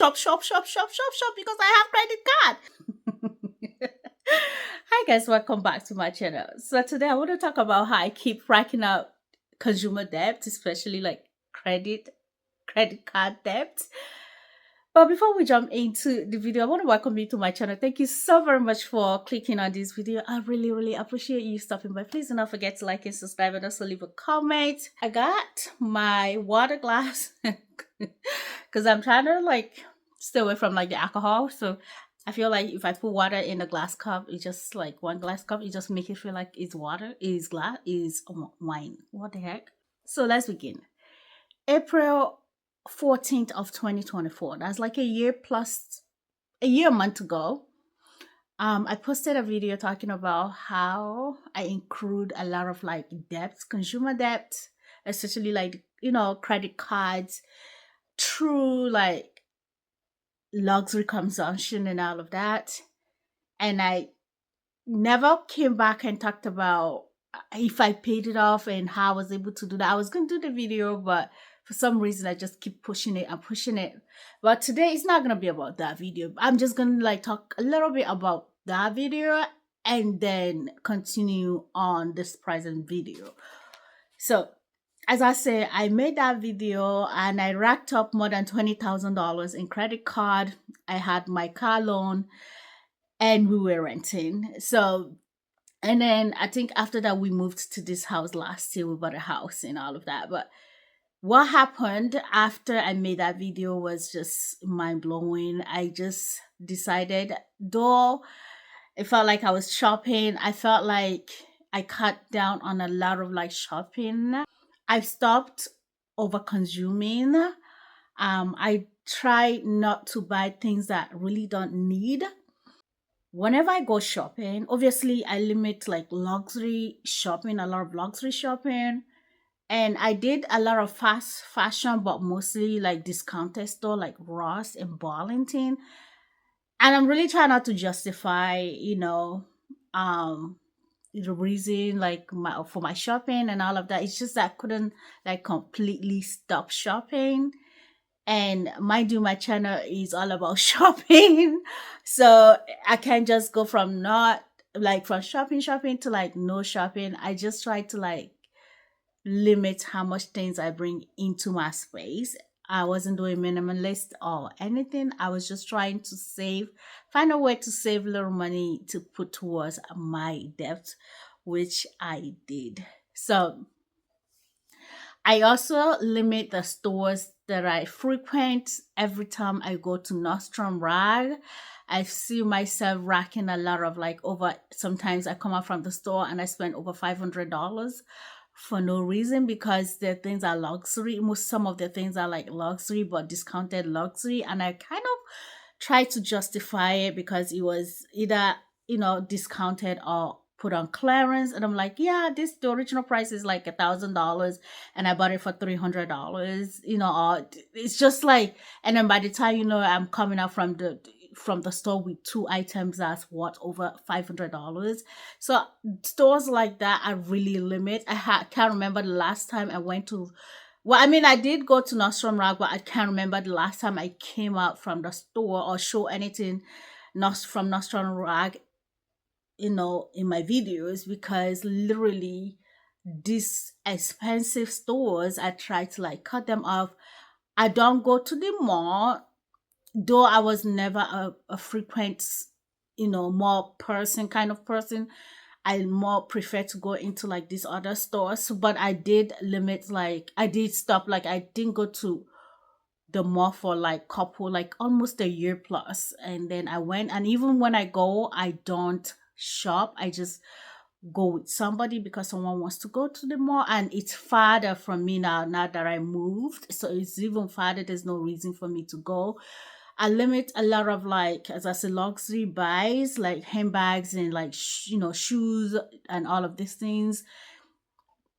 shop because I have credit card. Hi guys, welcome back to my channel. So today I want to talk about how I keep racking up consumer debt, especially like credit card debt. But before we jump into the video, I want to welcome you to my channel. Thank you so very much for clicking on this video. I really appreciate you stopping by. Please do not forget to like and subscribe and also leave a comment. I got my water glass because I'm trying to like stay away from like the alcohol. So I feel like if I put water in a glass cup, it's just like one glass cup, it just make it feel like it's water, is glass, is wine. What the heck? So let's begin. April 14th of 2024. That's like a year month ago. I posted a video talking about how I include a lot of like debts, consumer debt, especially like, credit cards, true like luxury consumption and all of that. And I never came back and talked about if I paid it off and how I was able to do that. I was going to do the video, but for some reason I just keep pushing it and pushing it. But today it's not going to be about that video. I'm just going to like talk a little bit about that video and then continue on this present video. So as I said, I made that video and I racked up more than $20,000 in credit card. I had my car loan and we were renting. So, and then I think after that, we moved to this house last year. We bought a house and all of that. But what happened after I made that video was just mind blowing. I just decided, though it felt like I was shopping, I felt like I cut down on a lot of like shopping. I stopped over consuming. I try not to buy things that really don't need. Whenever I go shopping, obviously I limit like luxury shopping, a lot of luxury shopping. And I did a lot of fast fashion, but mostly like discounted store like Ross and Burlington. And I'm really trying not to justify, um, the reason like for my shopping and all of that. It's just that I couldn't like completely stop shopping. And mind you, my channel is all about shopping. So I can't just go from not like from shopping to like no shopping. I just try to like limit how much things I bring into my space. I wasn't doing minimalist or anything. I was just trying to find a way to save a little money to put towards my debt, which I did. So I also limit the stores that I frequent. Every time I go to Nordstrom Rag, I see myself racking a lot of like over, sometimes I come out from the store and I spend over $500 for no reason because the things are luxury. Some of the things are like luxury, but discounted luxury. And I kind of try to justify it because it was either, discounted or put on clearance. And I'm like, yeah, the original price is like $1,000 and I bought it for $300, or it's just like, and then by the time, I'm coming out from the store with two items that's what over $500. So stores like that I really limit. Can't remember the last time I went to, well, I mean, I did go to Nordstrom Rack, but I can't remember the last time I came out from the store or show anything from Nordstrom Rack, in my videos, because literally these expensive stores, I try to like cut them off. I don't go to the mall, though I was never a frequent, mall person kind of person. I more prefer to go into like these other stores, but I did limit, like I did stop, like I didn't go to the mall for like couple, like almost a year plus. And then I went, and even when I go, I don't shop. I just go with somebody because someone wants to go to the mall, and it's farther from me now that I moved, so it's even farther. There's no reason for me to go. I limit a lot of like, as I said, luxury buys like handbags and like shoes and all of these things.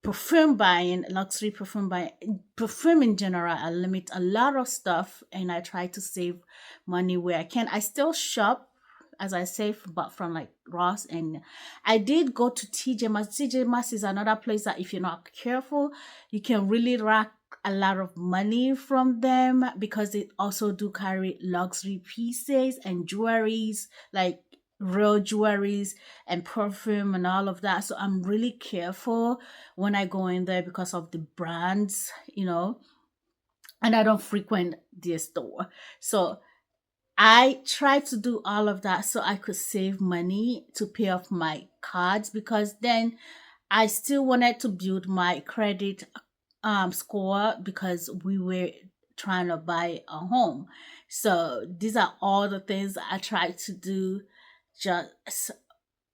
Perfume buying, luxury perfume buying, perfume in general, I limit a lot of stuff and I try to save money where I can. I still shop, as I say, but from like Ross, and I did go to TJ Maxx. TJ Maxx is another place that if you're not careful, you can really rack a lot of money from them because they also do carry luxury pieces and jewelries, like real jewelries and perfume and all of that. So I'm really careful when I go in there because of the brands, and I don't frequent their store. So I tried to do all of that so I could save money to pay off my cards, because then I still wanted to build my credit score because we were trying to buy a home. So these are all the things I tried to do, just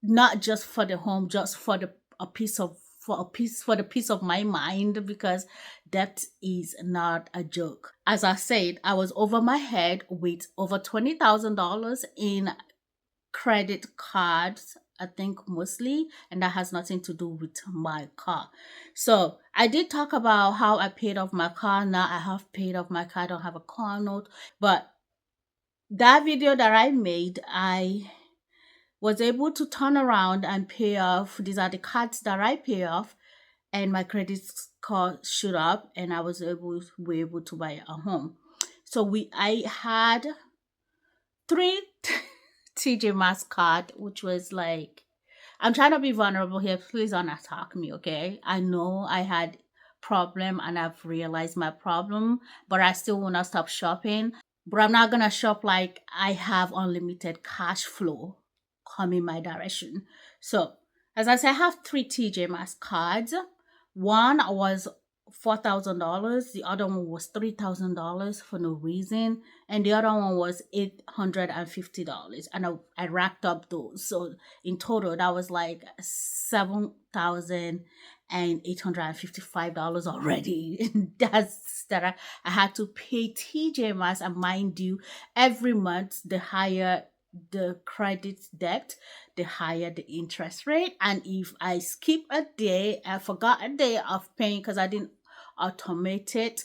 not just for the home, just for the a piece of for the peace of my mind, because debt is not a joke. As I said, I was over my head with over $20,000 in credit cards, I think mostly, and that has nothing to do with my car. So I did talk about how I paid off my car. Now I have paid off my car. I don't have a car note. But that video that I made, I was able to turn around and pay off. These are the cards that I pay off, and my credit score shoot up, and I was able to buy a home. So I had three TJ Maxx card, which was like, I'm trying to be vulnerable here. Please don't attack me, okay? I know I had problem and I've realized my problem, but I still wanna stop shopping. But I'm not gonna shop like I have unlimited cash flow coming my direction. So as I said, I have three TJ Maxx cards. One was $4,000. The other one was $3,000 for no reason, and the other one was $850. And I racked up those. So in total, that was like $7,855 already. That's that I had to pay TJ Maxx, and mind you, every month the higher the credit debt, the higher the interest rate. And if I skip a day, I forgot a day of paying because I didn't automate it,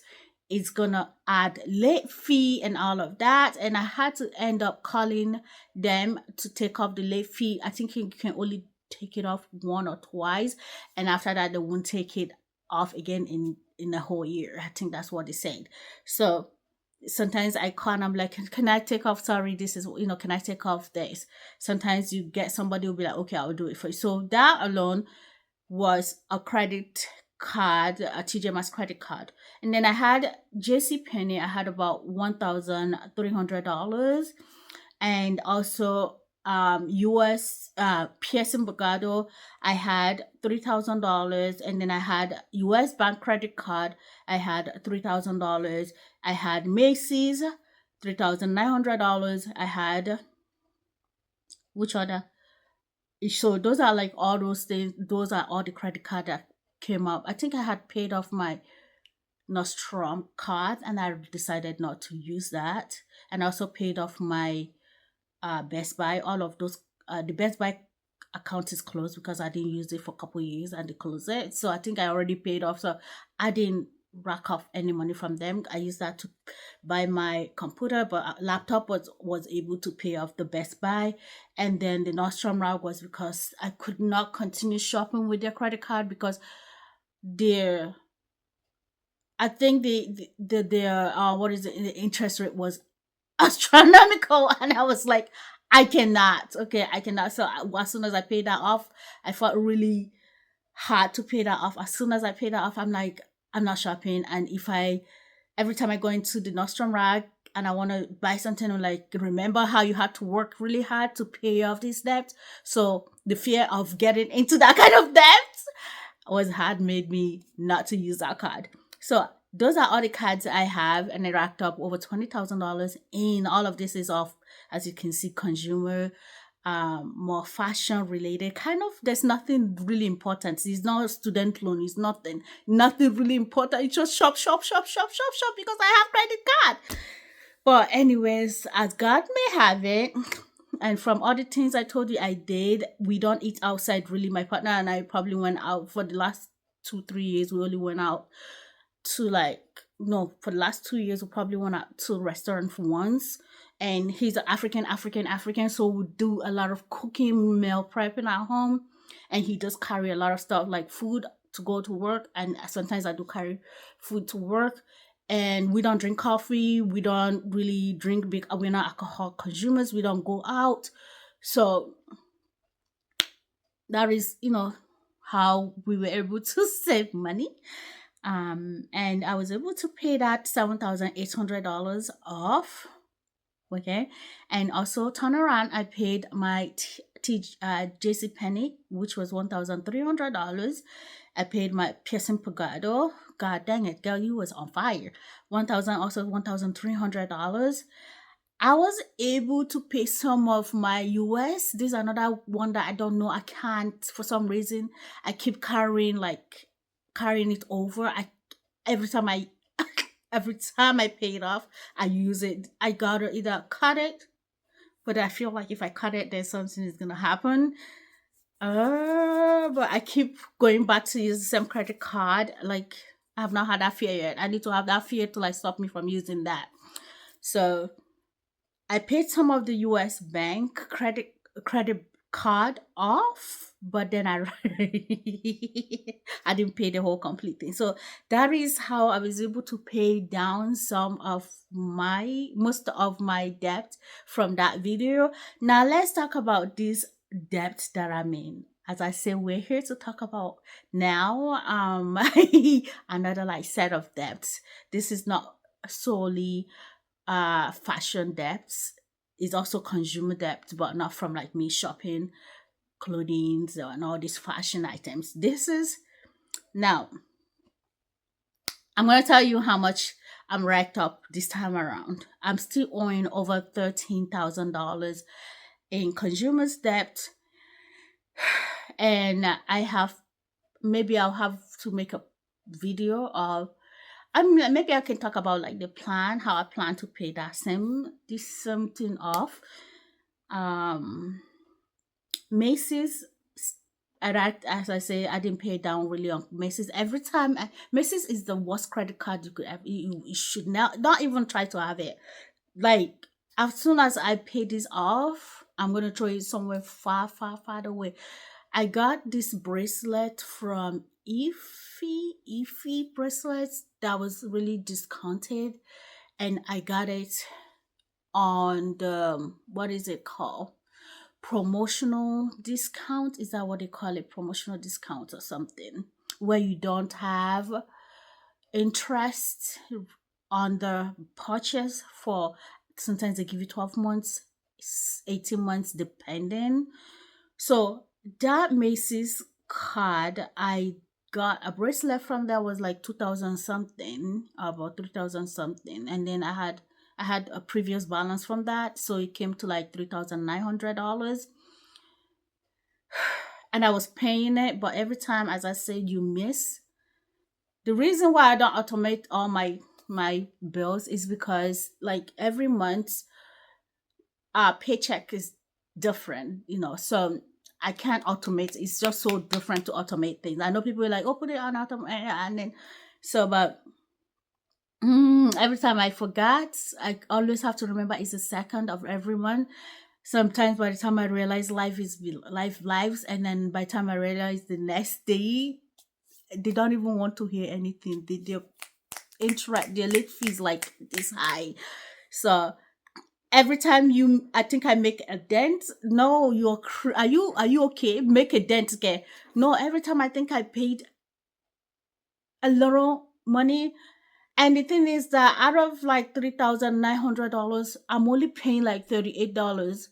it's gonna add late fee and all of that. And I had to end up calling them to take off the late fee. I think you can only take it off one or twice, and after that they won't take it off again in a whole year. I think that's what they said. So sometimes I call and I'm like, can I take off? Sorry, this is, can I take off this? Sometimes you get somebody who'll be like, okay, I'll do it for you. So that alone was a credit card, a TJ Maxx credit card. And then I had JC Penney, I had about $1,300. And also US Pearson Bogado, I had $3,000. And then I had US bank credit card, I had $3,000. I had Macy's, $3,900. I had, which other? So those are like all those things. Those are all the credit card that came up. I think I had paid off my Nostrum card, and I decided not to use that. And I also paid off my Best Buy. All of those, the Best Buy account is closed because I didn't use it for a couple of years and they closed it. So I think I already paid off. So I didn't rack off any money from them. I used that to buy my computer, but laptop was able to pay off the Best Buy. And then the Nordstrom Rack was because I could not continue shopping with their credit card because their, I think their what is it, the interest rate was astronomical, and I was like, I cannot. Okay, I cannot. So as soon as I paid that off, I felt really hard to pay that off. As soon as I paid that off, I'm like, I'm not shopping. And every time I go into the Nostrum Rack and I want to buy something, I'm like, remember how you had to work really hard to pay off this debt? So the fear of getting into that kind of debt had made me not to use that card. So those are all the cards I have, and I racked up over $20,000 in. All of this is off, as you can see, consumer, more fashion related. Kind of, there's nothing really important. It's not a student loan. It's nothing really important. It's just shop because I have credit card. But anyways, as God may have it, and from all the things I told you I did, we don't eat outside really. My partner and I probably went out for the last 2-3 years. We only went out to for the last 2 years we probably went out to a restaurant for once. And he's an African, so we do a lot of cooking, meal prepping at home. And he does carry a lot of stuff like food to go to work, and sometimes I do carry food to work. And we don't drink coffee. We don't really drink big. We're not alcohol consumers. We don't go out. So that is, how we were able to save money. And I was able to pay that $7,800 off. Okay, and also turn around, I paid my JC Penney, which was $1,300. I paid my Pearson Pagado. God dang it, girl, you was on fire. 1,000, also $1,300. I was able to pay some of my US. This is another one that I don't know. I can't, for some reason. I keep carrying it over. Every time I every time I pay it off, I use it. I gotta either cut it, but I feel like if I cut it, then something is gonna happen. But I keep going back to use the same credit card. Like, I have not had that fear yet. I need to have that fear to like stop me from using that. So I paid some of the US bank credit card off, but then I I didn't pay the whole complete thing. So that is how I was able to pay down most of my debt from that video. Now let's talk about these debts that I'm in. As I say, we're here to talk about now another like set of debts. This is not solely fashion debts. Is also consumer debt, but not from like me shopping clothing and all these fashion items. This is now I'm gonna tell you how much I'm racked up this time around. I'm still owing over $13,000 in consumer's debt, and I'll have to make a video of. Maybe I can talk about like the plan, how I plan to pay this something off. Macy's, as I say, I didn't pay down really on Macy's. Macy's is the worst credit card you could ever. You should not even try to have it. Like, as soon as I pay this off, I'm gonna throw it somewhere far, far, far away. I got this bracelet from Ify bracelets that was really discounted, and I got it on the what is it called? Promotional discount. Is that what they call it? Promotional discount or something, where you don't have interest on the purchase for sometimes they give you 12 months, 18 months depending. So that Macy's card, I got a bracelet from that was like 2,000 something, about 3,000 something, and then I had a previous balance from that, so it came to like $3,900, and I was paying it. But every time, as I said, you miss. The reason why I don't automate all my bills is because like every month, our paycheck is different, so I can't automate. It's just so different to automate things. I know people are like, oh, put it on automate, and then but every time I forgot, I always have to remember it's the second of every month. Sometimes by the time I realize lives, and then by the time I realize the next day, they don't even want to hear anything. Their late fees like this high. So every time I think I make a dent. No, are you okay? Make a dent, okay? No, every time I think I paid a little money, and the thing is that out of like $3,900, I'm only paying like $38.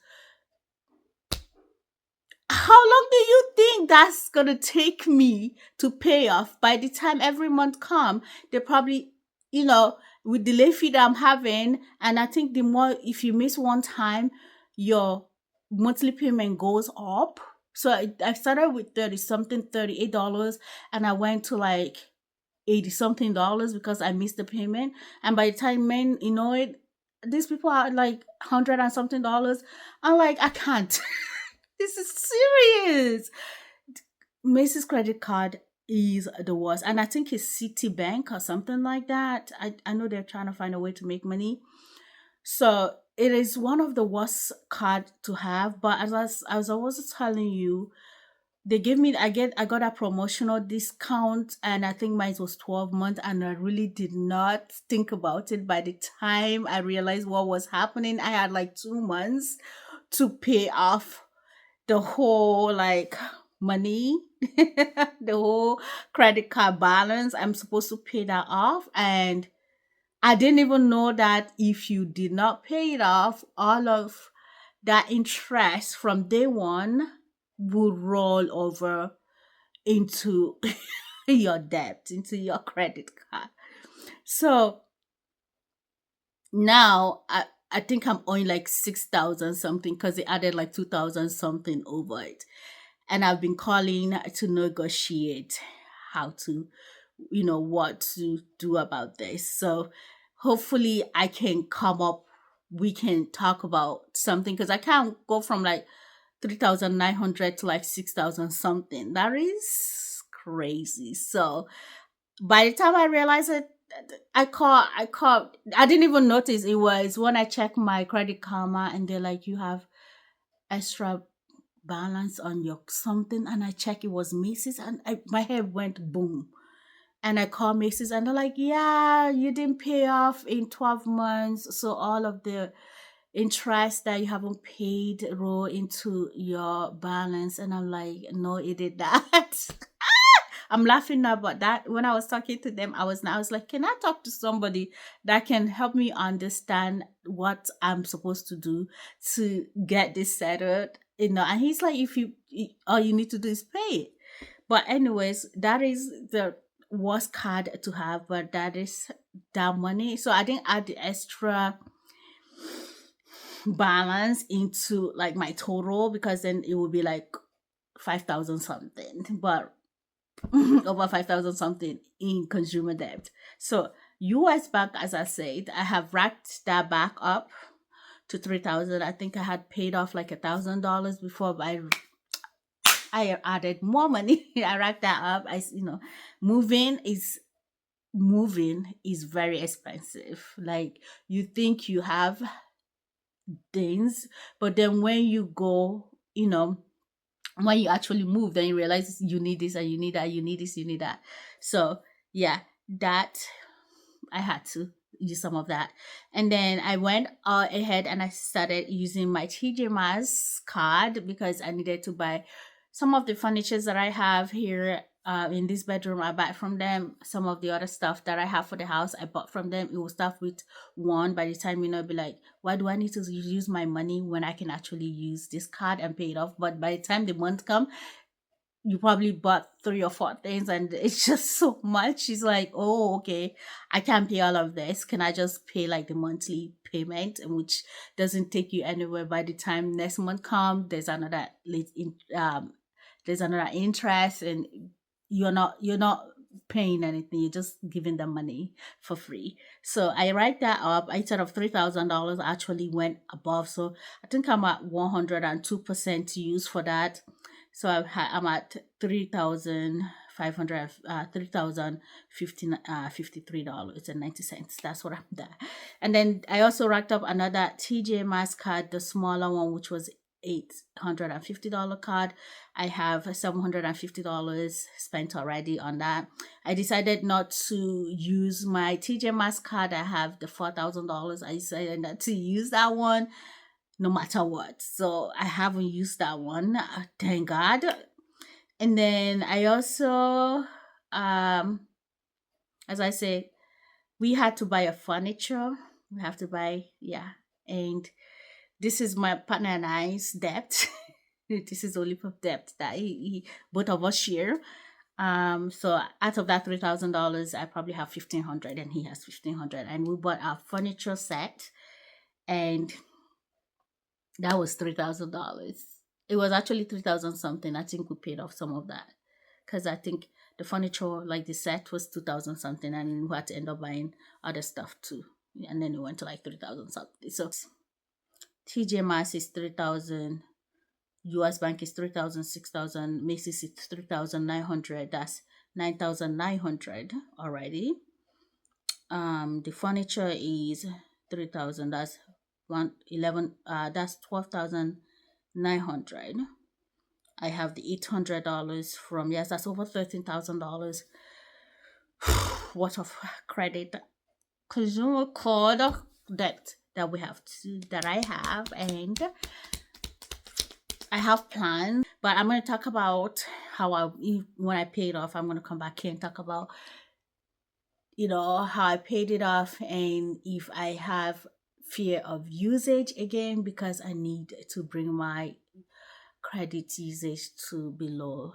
How long do you think that's gonna take me to pay off? By the time every month come, they probably, with the late fee that I'm having, and I think the more if you miss one time, your monthly payment goes up. So I started with 30 something, $38, and I went to like 80 something dollars because I missed the payment. And by the time these people are like 100 and something dollars. I'm like, I can't. This is serious. Macy's credit card is the worst. And I think it's Citibank or something like that. I know they're trying to find a way to make money. So it is one of the worst card to have. But as I was telling you, they gave me I got a promotional discount, and I think mine was 12 months, and I really did not think about it. By the time I realized what was happening, I had like 2 months to pay off the whole like money, the whole credit card balance. I'm supposed to pay that off, and I didn't even know that if you did not pay it off, all of that interest from day one would roll over into your debt, into your credit card. So now I think I'm owing like 6,000 something because they added like 2,000 something over it. And I've been calling to negotiate how to, what to do about this. So hopefully I can come up, we can talk about something, because I can't go from like 3,900 to like 6,000 something. That is crazy. So by the time I realized it, I didn't even notice it was when I checked my Credit Karma, and they're like, you have extra balance on your something, and I checked, it was Macy's, and my head went boom. And I called Macy's, and they're like, yeah, you didn't pay off in 12 months, so all of the interest that you haven't paid roll into your balance. And I'm like, no, it did that. I'm laughing now, but that when I was talking to them, I was like, can I talk to somebody that can help me understand what I'm supposed to do to get this settled? And he's like, if all you need to do is pay it. But anyways, that is the worst card to have, but that is that money. So I didn't add the extra balance into like my total, because then it would be like 5,000 something. But over 5,000 something in consumer debt. So US Bank, as I said, I have racked that back up to 3,000. I think I had paid off like $1,000 before, but I added more money. I racked that up. Moving is moving is very expensive. Like, you think you have things, but then when you go, when you actually move, then you realize you need this and you need that, you need this, you need that. So yeah, that I had to use some of that. And then I went ahead and I started using my TJ Maxx card, because I needed to buy some of the furnitures that I have here in this bedroom. I bought from them. Some of the other stuff that I have for the house, I bought from them. It will start with one. By the time, be like, why do I need to use my money when I can actually use this card and pay it off? But by the time the month come, you probably bought 3 or 4 things, and it's just so much. She's like, oh, okay, I can't pay all of this. Can I just pay like the monthly payment, and which doesn't take you anywhere? By the time next month come, there's another interest, and you're not paying anything. You're just giving them money for free. So I write that up. Instead of $3,000, actually went above. So I think I'm at 102% to use for that. So I'm at 3,500, $3,053.90. That's what I'm there. And then I also racked up another TJ Maxx card, the smaller one, which was $850 card. I have $750 spent already on that. I decided not to use my TJ Maxx card. I have the $4,000. I decided not to use that one no matter what. So I haven't used that one. Thank God. And then I also, as I say, we had to buy a furniture. We have to buy, yeah. And this is my partner and I's debt. This is only for debt that both of us share. So out of that $3,000, I probably have 1,500, and he has 1,500, and we bought our furniture set, and that was $3,000. It was actually 3,000 something. I think we paid off some of that, because I think the furniture, like the set, was 2,000 something, and we had to end up buying other stuff too. And then it went to like 3,000 something. So TJ Maxx is 3,000. US Bank is 3,000, 6,000. Macy's is 3,900. That's 9,900 already. The furniture is 3,000. That's 111. That's 12,900. I have the $800 from, yes, that's over $13,000 worth of credit, consumer card debt that I have, and I have plans. But I'm going to talk about when I paid off. I'm going to come back here and talk about, how I paid it off, and if I have fear of usage again, because I need to bring my credit usage to below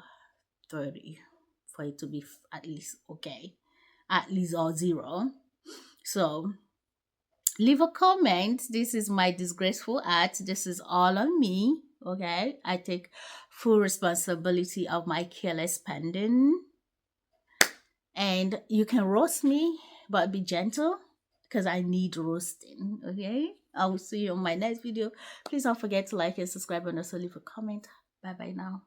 30 for it to be at least okay, at least or zero. So leave a comment. This is my disgraceful act. This is all on me. Okay, I take full responsibility of my careless spending. And you can roast me, but be gentle, because I need roasting. Okay, I will see you on my next video. Please don't forget to like and subscribe, and also leave a comment. Bye bye now.